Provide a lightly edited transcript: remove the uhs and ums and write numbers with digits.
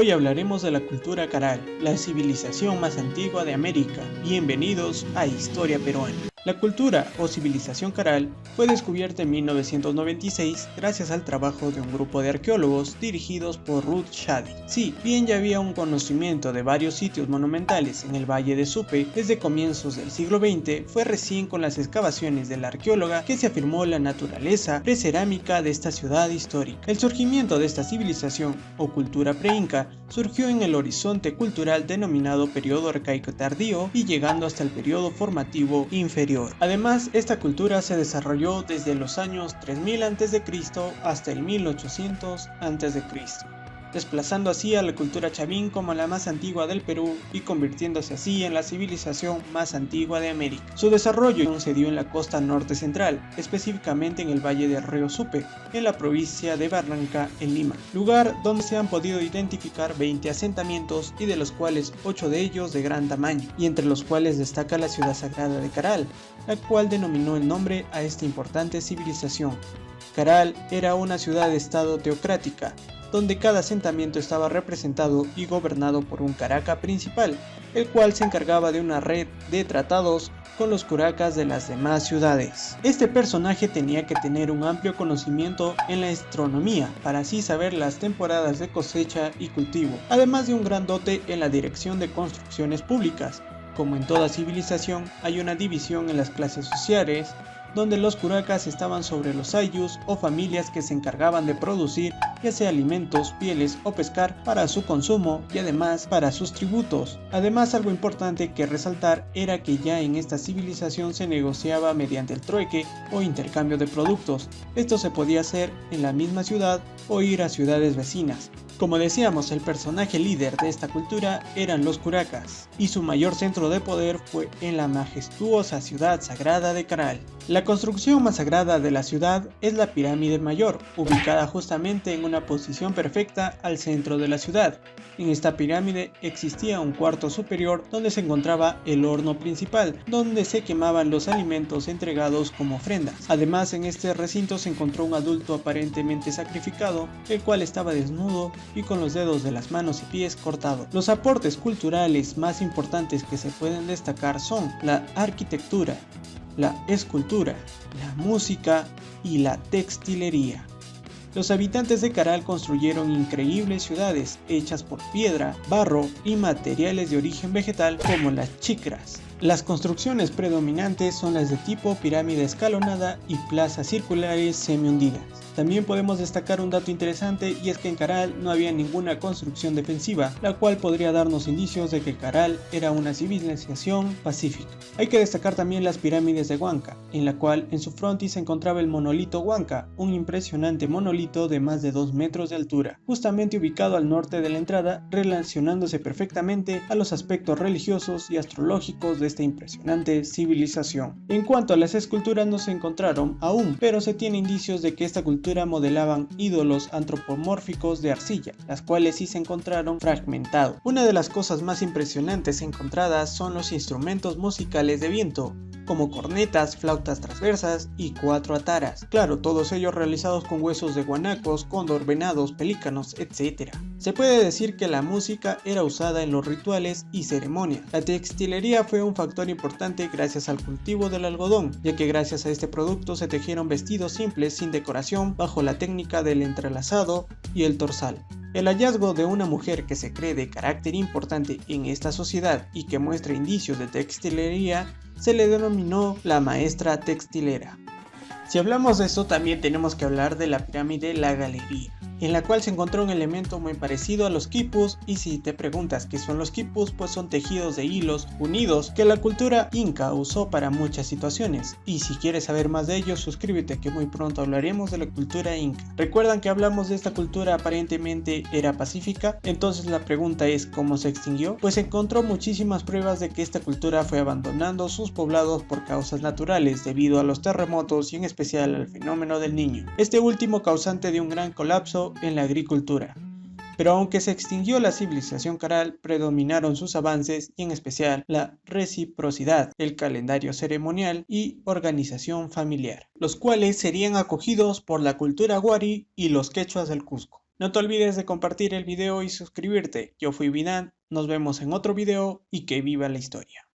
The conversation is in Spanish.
Hoy hablaremos de la cultura caral, la civilización más antigua de América. Bienvenidos a Historia Peruana. La cultura o civilización caral fue descubierta en 1996 gracias al trabajo de un grupo de arqueólogos dirigidos por Ruth Shady. Sí, bien ya había un conocimiento de varios sitios monumentales en el Valle de Supe desde comienzos del siglo XX, fue recién con las excavaciones de la arqueóloga que se afirmó la naturaleza precerámica de esta ciudad histórica. El surgimiento de esta civilización o cultura preinca surgió en el horizonte cultural denominado periodo arcaico tardío y llegando hasta el periodo formativo inferior. Además, esta cultura se desarrolló desde los años 3000 a.C. hasta el 1800 a.C., desplazando así a la cultura chavín como la más antigua del Perú y convirtiéndose así en la civilización más antigua de América. Su desarrollo se dio en la costa norte central, específicamente en el valle del río Supe, en la provincia de Barranca, en Lima, lugar donde se han podido identificar 20 asentamientos y de los cuales 8 de ellos de gran tamaño, y entre los cuales destaca la ciudad sagrada de Caral, la cual denominó el nombre a esta importante civilización. Caral era una ciudad-estado teocrática, donde cada asentamiento estaba representado y gobernado por un caraca principal, el cual se encargaba de una red de tratados con los curacas de las demás ciudades. Este personaje tenía que tener un amplio conocimiento en la astronomía para así saber las temporadas de cosecha y cultivo, además de un gran dote en la dirección de construcciones públicas. Como en toda civilización, hay una división en las clases sociales, donde los curacas estaban sobre los ayllus o familias que se encargaban de producir ya sea alimentos, pieles o pescar para su consumo y además para sus tributos. Además, algo importante que resaltar era que ya en esta civilización se negociaba mediante el trueque o intercambio de productos. Esto se podía hacer en la misma ciudad o ir a ciudades vecinas. Como decíamos, el personaje líder de esta cultura eran los curacas, y su mayor centro de poder fue en la majestuosa ciudad sagrada de Caral. La construcción más sagrada de la ciudad es la pirámide mayor, ubicada justamente en una posición perfecta al centro de la ciudad. En esta pirámide existía un cuarto superior donde se encontraba el horno principal, donde se quemaban los alimentos entregados como ofrendas. Además, en este recinto se encontró un adulto aparentemente sacrificado, el cual estaba desnudo y con los dedos de las manos y pies cortados. Los aportes culturales más importantes que se pueden destacar son la arquitectura, la escultura, la música y la textilería. Los habitantes de Caral construyeron increíbles ciudades hechas por piedra, barro y materiales de origen vegetal como las chicras. Las construcciones predominantes son las de tipo pirámide escalonada y plazas circulares semi-hundidas. También podemos destacar un dato interesante, y es que en Caral no había ninguna construcción defensiva, la cual podría darnos indicios de que Caral era una civilización pacífica. Hay que destacar también las pirámides de Huanca, en la cual en su frontis se encontraba el monolito Huanca, un impresionante monolito de más de 2 metros de altura, justamente ubicado al norte de la entrada, relacionándose perfectamente a los aspectos religiosos y astrológicos de esta impresionante civilización. En cuanto a las esculturas, no se encontraron aún, pero se tiene indicios de que esta cultura modelaban ídolos antropomórficos de arcilla, las cuales sí se encontraron fragmentados. Una de las cosas más impresionantes encontradas son los instrumentos musicales de viento, como cornetas, flautas transversas y 4 ataras. Claro, todos ellos realizados con huesos de guanacos, cóndor, venados, pelícanos, etc. Se puede decir que la música era usada en los rituales y ceremonias. La textilería fue un factor importante gracias al cultivo del algodón, ya que gracias a este producto se tejieron vestidos simples sin decoración bajo la técnica del entrelazado y el torsal. El hallazgo de una mujer que se cree de carácter importante en esta sociedad y que muestra indicios de textilería se le denominó la maestra textilera. Si hablamos de esto, también tenemos que hablar de la pirámide La Galería, en la cual se encontró un elemento muy parecido a los quipus, y si te preguntas qué son los quipus, pues son tejidos de hilos unidos que la cultura inca usó para muchas situaciones. Y si quieres saber más de ellos, suscríbete, que muy pronto hablaremos de la cultura inca. ¿Recuerdan que hablamos de esta cultura aparentemente era pacífica? Entonces la pregunta es, ¿cómo se extinguió? Pues se encontró muchísimas pruebas de que esta cultura fue abandonando sus poblados por causas naturales, debido a los terremotos y en especial al fenómeno del Niño, este último causante de un gran colapso en la agricultura. Pero aunque se extinguió la civilización caral, predominaron sus avances y en especial la reciprocidad, el calendario ceremonial y organización familiar, los cuales serían acogidos por la cultura wari y los quechuas del Cusco. No te olvides de compartir el video y suscribirte. Yo fui Binant, nos vemos en otro video y que viva la historia.